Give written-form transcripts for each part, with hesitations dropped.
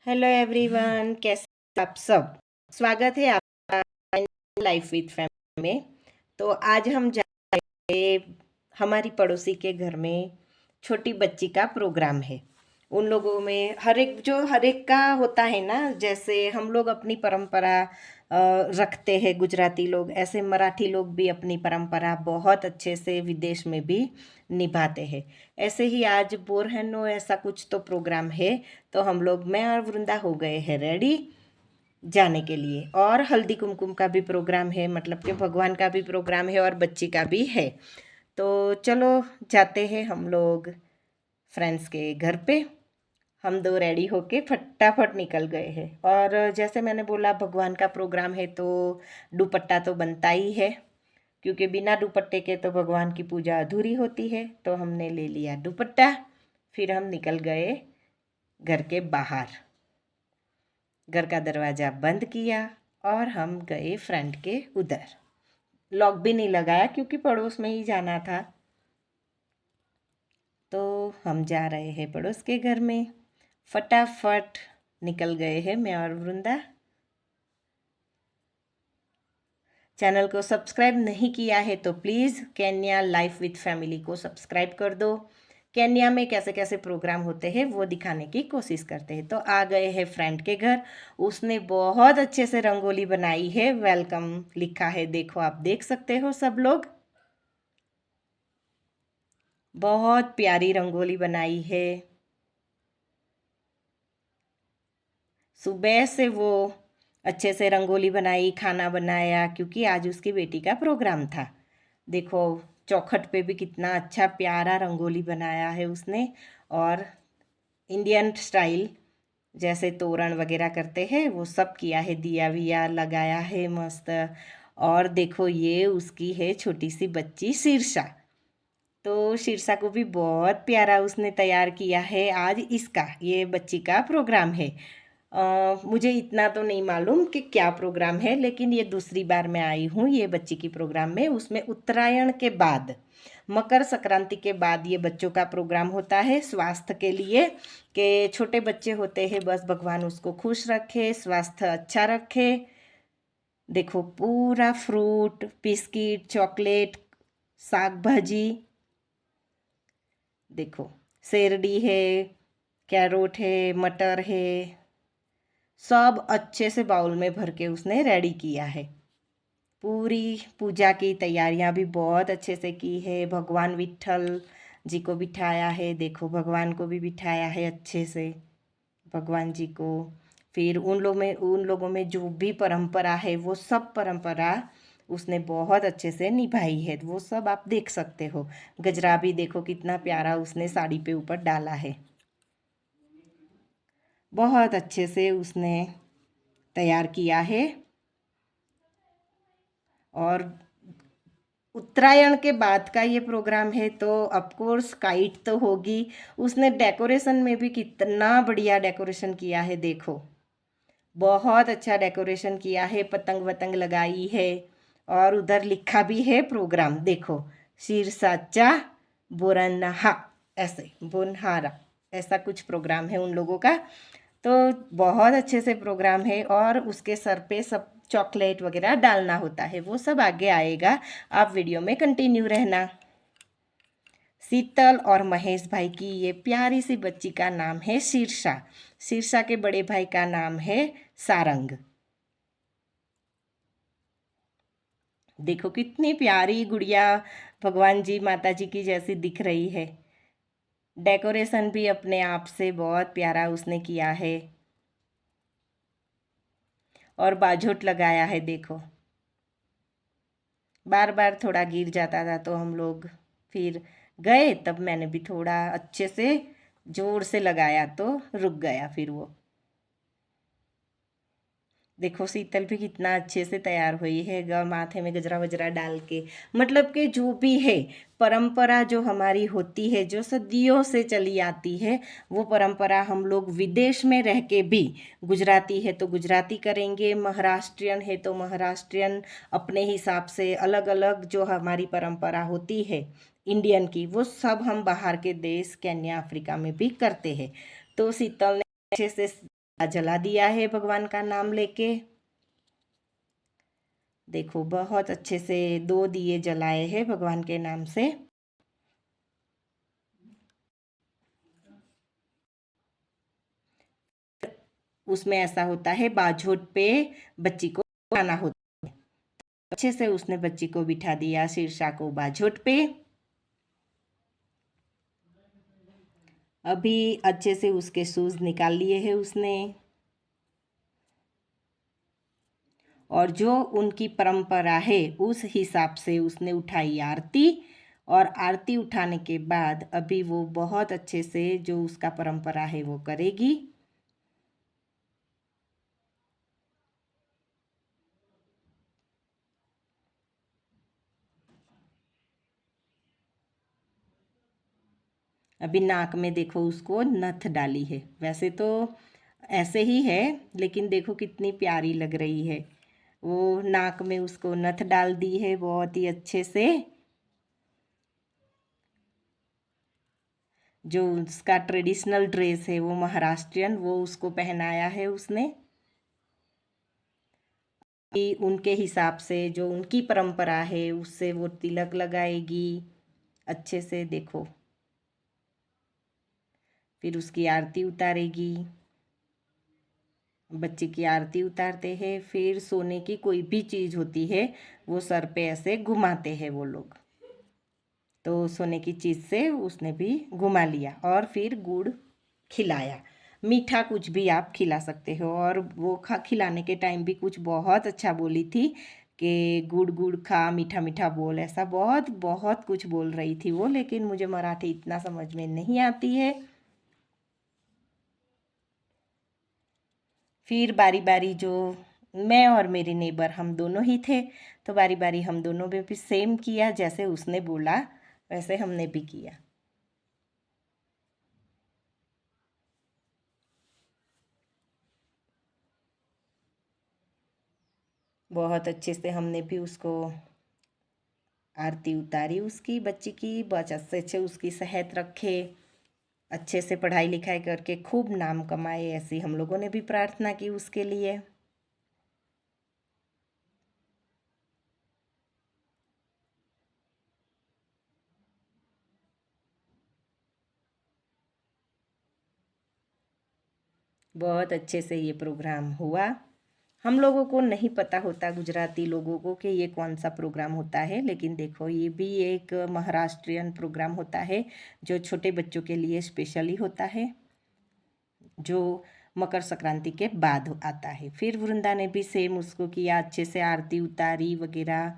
Hello everyone, कैसे आप सब। स्वागत है आपका लाइफ विद फैमिली में। तो आज हम जाएंगे हमारी पड़ोसी के घर में। छोटी बच्ची का प्रोग्राम है। उन लोगों में हर एक का होता है ना, जैसे हम लोग अपनी परंपरा रखते हैं गुजराती लोग, ऐसे मराठी लोग भी अपनी परंपरा बहुत अच्छे से विदेश में भी निभाते हैं। ऐसे ही आज बोरहनो ऐसा कुछ तो प्रोग्राम है, तो हम लोग मैं और वृंदा हो गए हैं रेडी जाने के लिए। और हल्दी कुमकुम का भी प्रोग्राम है, मतलब कि भगवान का भी प्रोग्राम है और बच्ची का भी है। तो चलो जाते हैं हम लोग फ्रेंड्स के घर पे। हम दो रेडी होके फटाफट निकल गए हैं। और जैसे मैंने बोला भगवान का प्रोग्राम है तो दुपट्टा तो बनता ही है, क्योंकि बिना दुपट्टे के तो भगवान की पूजा अधूरी होती है। तो हमने ले लिया दुपट्टा, फिर हम निकल गए घर के बाहर। घर का दरवाज़ा बंद किया और हम गए फ्रंट के उधर। लॉक भी नहीं लगाया क्योंकि पड़ोस में ही जाना था। तो हम जा रहे हैं पड़ोस के घर में। फटाफट निकल गए हैं मैं और वृंदा। चैनल को सब्सक्राइब नहीं किया है तो please Kenya life with family को सब्सक्राइब कर दो। केन्या में कैसे कैसे प्रोग्राम होते हैं वो दिखाने की कोशिश करते हैं। तो आ गए हैं फ्रेंड के घर। उसने बहुत अच्छे से रंगोली बनाई है, वेलकम लिखा है, देखो आप देख सकते हो सब लोग। बहुत प्यारी रंगोली बनाई है। सुबह से वो अच्छे से रंगोली बनाई, खाना बनाया, क्योंकि आज उसकी बेटी का प्रोग्राम था। देखो चौखट पे भी कितना अच्छा प्यारा रंगोली बनाया है उसने। और इंडियन स्टाइल जैसे तोरण वगैरह करते हैं वो सब किया है, दिया विया लगाया है मस्त। और देखो ये उसकी है छोटी सी बच्ची शीर्षा। तो शीर्षा को भी बहुत प्यारा उसने तैयार किया है। आज इसका ये बच्ची का प्रोग्राम है। मुझे इतना तो नहीं मालूम कि क्या प्रोग्राम है, लेकिन ये दूसरी बार मैं आई हूँ ये बच्ची की प्रोग्राम में। उसमें उत्तरायण के बाद, मकर संक्रांति के बाद ये बच्चों का प्रोग्राम होता है स्वास्थ्य के लिए। कि छोटे बच्चे होते हैं, बस भगवान उसको खुश रखे, स्वास्थ्य अच्छा रखे। देखो पूरा फ्रूट, बिस्किट, चॉकलेट, साग भाजी, देखो शेरडी है, कैरोट है, मटर है, सब अच्छे से बाउल में भर के उसने रेडी किया है। पूरी पूजा की तैयारियां भी बहुत अच्छे से की है। भगवान विट्ठल जी को बिठाया है, देखो भगवान को भी बिठाया है अच्छे से, भगवान जी को। फिर उन लोगों में जो भी परंपरा है वो सब परंपरा उसने बहुत अच्छे से निभाई है, वो सब आप देख सकते हो। गजरा भी देखो कितना प्यारा उसने साड़ी पे ऊपर डाला है। बहुत अच्छे से उसने तैयार किया है। और उत्तरायण के बाद का ये प्रोग्राम है तो ऑफ कोर्स काइट तो होगी। उसने डेकोरेशन में भी कितना बढ़िया डेकोरेशन किया है, देखो बहुत अच्छा डेकोरेशन किया है, पतंग वतंग लगाई है। और उधर लिखा भी है प्रोग्राम, देखो शीरसाचा बोरनहा, ऐसे बोनहारा, ऐसा कुछ प्रोग्राम है उन लोगों का। तो बहुत अच्छे से प्रोग्राम है। और उसके सर पे सब चॉकलेट वगैरह डालना होता है, वो सब आगे आएगा, आप वीडियो में कंटिन्यू रहना। शीतल और महेश भाई की ये प्यारी सी बच्ची का नाम है शीर्षा। शीर्षा के बड़े भाई का नाम है सारंग। देखो कितनी प्यारी गुड़िया भगवान जी माता जी की जैसी दिख रही है। डेकोरेशन भी अपने आप से बहुत प्यारा उसने किया है। और बाजोट लगाया है, देखो बार बार थोड़ा गिर जाता था तो हम लोग फिर गए, तब मैंने भी थोड़ा अच्छे से जोर से लगाया तो रुक गया फिर वो। देखो शीतल भी कितना अच्छे से तैयार हुई है, माथे में गजरा वजरा डाल के। मतलब कि जो भी है परंपरा जो हमारी होती है, जो सदियों से चली आती है, वो परंपरा हम लोग विदेश में रह के भी, गुजराती है तो गुजराती करेंगे, महाराष्ट्रियन है तो महाराष्ट्रियन, अपने हिसाब से अलग अलग जो हमारी परंपरा होती है इंडियन की, वो सब हम बाहर के देश केन्या अफ्रीका में भी करते हैं। तो शीतल ने अच्छे से जला दिया है भगवान का नाम लेके। देखो बहुत अच्छे से 2 दिए जलाए हैं भगवान के नाम से। उसमें ऐसा होता है बाझोट पे बच्ची को बिठाना होता है। अच्छे से उसने बच्ची को बिठा दिया शीर्षा को बाझोट पे। अभी अच्छे से उसके शूज निकाल लिए हैं उसने। और जो उनकी परंपरा है उस हिसाब से उसने उठाई आरती। और आरती उठाने के बाद अभी वो बहुत अच्छे से जो उसका परंपरा है वो करेगी। अभी नाक में देखो उसको नथ डाली है। वैसे तो ऐसे ही है, लेकिन देखो कितनी प्यारी लग रही है। वो नाक में उसको नथ डाल दी है बहुत ही अच्छे से। जो उसका ट्रेडिशनल ड्रेस है वो महाराष्ट्रियन, वो उसको पहनाया है उसने। कि उनके हिसाब से जो उनकी परंपरा है उससे वो तिलक लगाएगी अच्छे से। देखो फिर उसकी आरती उतारेगी। बच्चे की आरती उतारते हैं, फिर सोने की कोई भी चीज़ होती है वो सर पे ऐसे घुमाते हैं वो लोग। तो सोने की चीज़ से उसने भी घुमा लिया और फिर गुड़ खिलाया। मीठा कुछ भी आप खिला सकते हो। और वो खिलाने के टाइम भी कुछ बहुत अच्छा बोली थी कि गुड़ गुड़ खा मीठा मीठा बोल, ऐसा बहुत बहुत कुछ बोल रही थी वो। लेकिन मुझे मराठी इतना समझ में नहीं आती है। फिर बारी बारी जो मैं और मेरी नेबर हम दोनों ही थे, तो बारी बारी हम दोनों ने भी सेम किया, जैसे उसने बोला वैसे हमने भी किया। बहुत अच्छे से हमने भी उसको आरती उतारी उसकी बच्ची की। बहुत अच्छे से उसकी सेहत रखे, अच्छे से पढ़ाई लिखाई करके खूब नाम कमाए, ऐसी हम लोगों ने भी प्रार्थना की उसके लिए। बहुत अच्छे से ये प्रोग्राम हुआ। हम लोगों को नहीं पता होता गुजराती लोगों को कि ये कौन सा प्रोग्राम होता है, लेकिन देखो ये भी एक महाराष्ट्रियन प्रोग्राम होता है जो छोटे बच्चों के लिए स्पेशली होता है, जो मकर संक्रांति के बाद आता है। फिर वृंदा ने भी सेम उसको किया, अच्छे से आरती उतारी वगैरह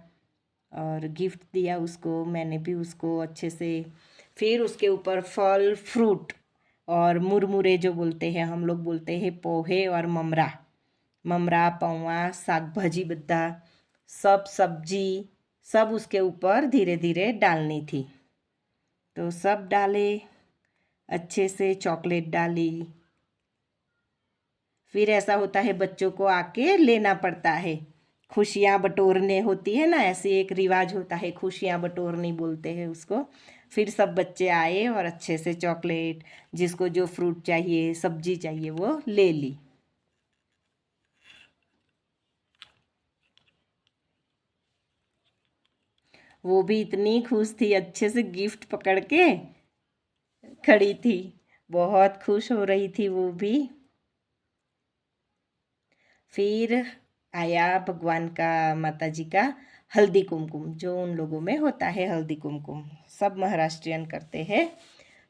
और गिफ्ट दिया उसको। मैंने भी उसको अच्छे से। फिर उसके ऊपर फल फ्रूट और मुरमुरे जो बोलते हैं हम लोग, बोलते हैं पोहे और ममरा। ममरा पौवा साग भाजी बद्दा सब सब्जी सब उसके ऊपर धीरे धीरे डालनी थी। तो सब डाले अच्छे से, चॉकलेट डाली। फिर ऐसा होता है बच्चों को आके लेना पड़ता है, खुशियाँ बटोरने होती है ना, ऐसे एक रिवाज होता है, खुशियाँ बटोरनी बोलते हैं उसको। फिर सब बच्चे आए और अच्छे से चॉकलेट, जिसको जो फ्रूट चाहिए सब्जी चाहिए वो ले ली। वो भी इतनी खुश थी, अच्छे से गिफ्ट पकड़ के खड़ी थी, बहुत खुश हो रही थी वो भी। फिर आया भगवान का, माता जी का हल्दी कुमकुम, जो उन लोगों में होता है हल्दी कुमकुम, सब महाराष्ट्रियन करते हैं।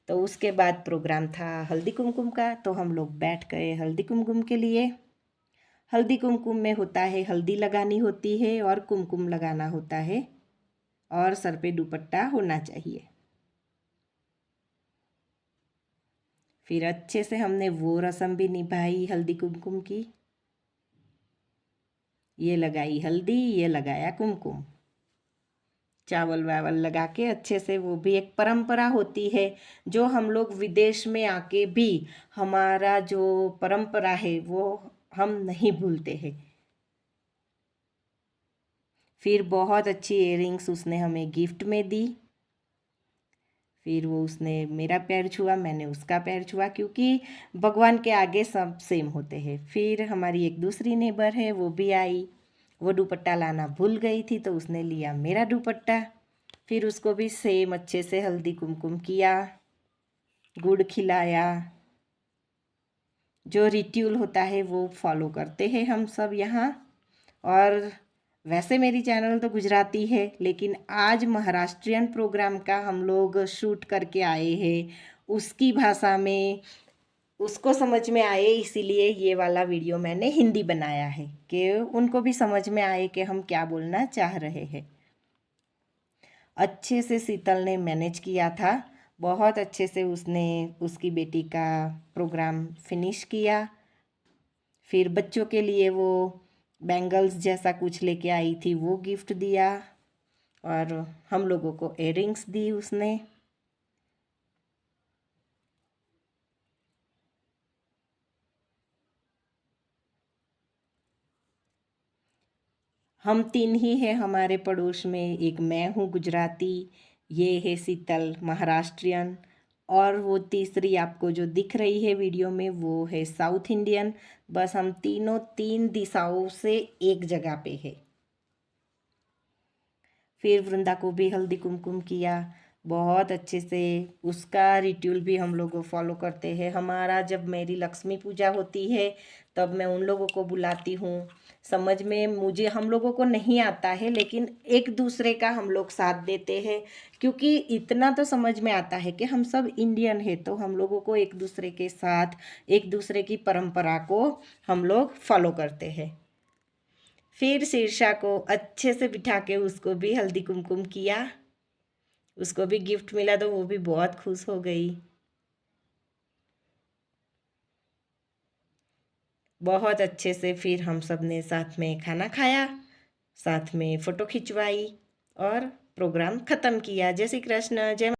तो उसके बाद प्रोग्राम था हल्दी कुमकुम का, तो हम लोग बैठ गए हल्दी कुमकुम के लिए। हल्दी कुमकुम में होता है हल्दी लगानी होती है और कुमकुम लगाना होता है, और सर पे दुपट्टा होना चाहिए। फिर अच्छे से हमने वो रस्म भी निभाई हल्दी कुमकुम की। ये लगाई हल्दी, ये लगाया कुमकुम, चावल वावल लगा के अच्छे से। वो भी एक परंपरा होती है जो हम लोग विदेश में आके भी, हमारा जो परंपरा है वो हम नहीं भूलते हैं। फिर बहुत अच्छी इयररिंग्स उसने हमें गिफ्ट में दी। फिर वो उसने मेरा पैर छुआ, मैंने उसका पैर छुआ, क्योंकि भगवान के आगे सब सेम होते हैं। फिर हमारी एक दूसरी नेबर है, वो भी आई। वो दुपट्टा लाना भूल गई थी तो उसने लिया मेरा दुपट्टा। फिर उसको भी सेम अच्छे से हल्दी कुमकुम किया, गुड़ खिलाया। जो रिट्यूल होता है वो फॉलो करते हैं हम सब यहाँ। और वैसे मेरी चैनल तो गुजराती है, लेकिन आज महाराष्ट्रियन प्रोग्राम का हम लोग शूट करके आए हैं उसकी भाषा में, उसको समझ में आए, इसीलिए ये वाला वीडियो मैंने हिंदी बनाया है कि उनको भी समझ में आए कि हम क्या बोलना चाह रहे हैं। अच्छे से शीतल ने मैनेज किया था, बहुत अच्छे से उसने उसकी बेटी का प्रोग्राम फिनिश किया। फिर बच्चों के लिए वो बैंगल्स जैसा कुछ लेके आई थी, वो गिफ्ट दिया। और हम लोगों को इयररिंग्स दी उसने। हम 3 ही हैं हमारे पड़ोस में, एक मैं हूँ गुजराती, ये है शीतल महाराष्ट्रियन, और वो तीसरी आपको जो दिख रही है वीडियो में वो है साउथ इंडियन। बस हम तीनों 3 दिशाओं से एक जगह पे है। फिर वृंदा को भी हल्दी कुमकुम किया बहुत अच्छे से। उसका रिट्यूल भी हम लोग फॉलो करते हैं। हमारा जब मेरी लक्ष्मी पूजा होती है तब मैं उन लोगों को बुलाती हूँ। समझ में मुझे हम लोगों को नहीं आता है, लेकिन एक दूसरे का हम लोग साथ देते हैं, क्योंकि इतना तो समझ में आता है कि हम सब इंडियन है, तो हम लोगों को एक दूसरे के साथ, एक दूसरे की परंपरा को हम लोग फॉलो करते हैं। फिर शीर्षा को अच्छे से बिठा के उसको भी हल्दी कुमकुम किया, उसको भी गिफ्ट मिला तो वो भी बहुत खुश हो गई। बहुत अच्छे से फिर हम सब ने साथ में खाना खाया, साथ में फ़ोटो खिंचवाई और प्रोग्राम ख़त्म किया। जय श्री कृष्ण, जय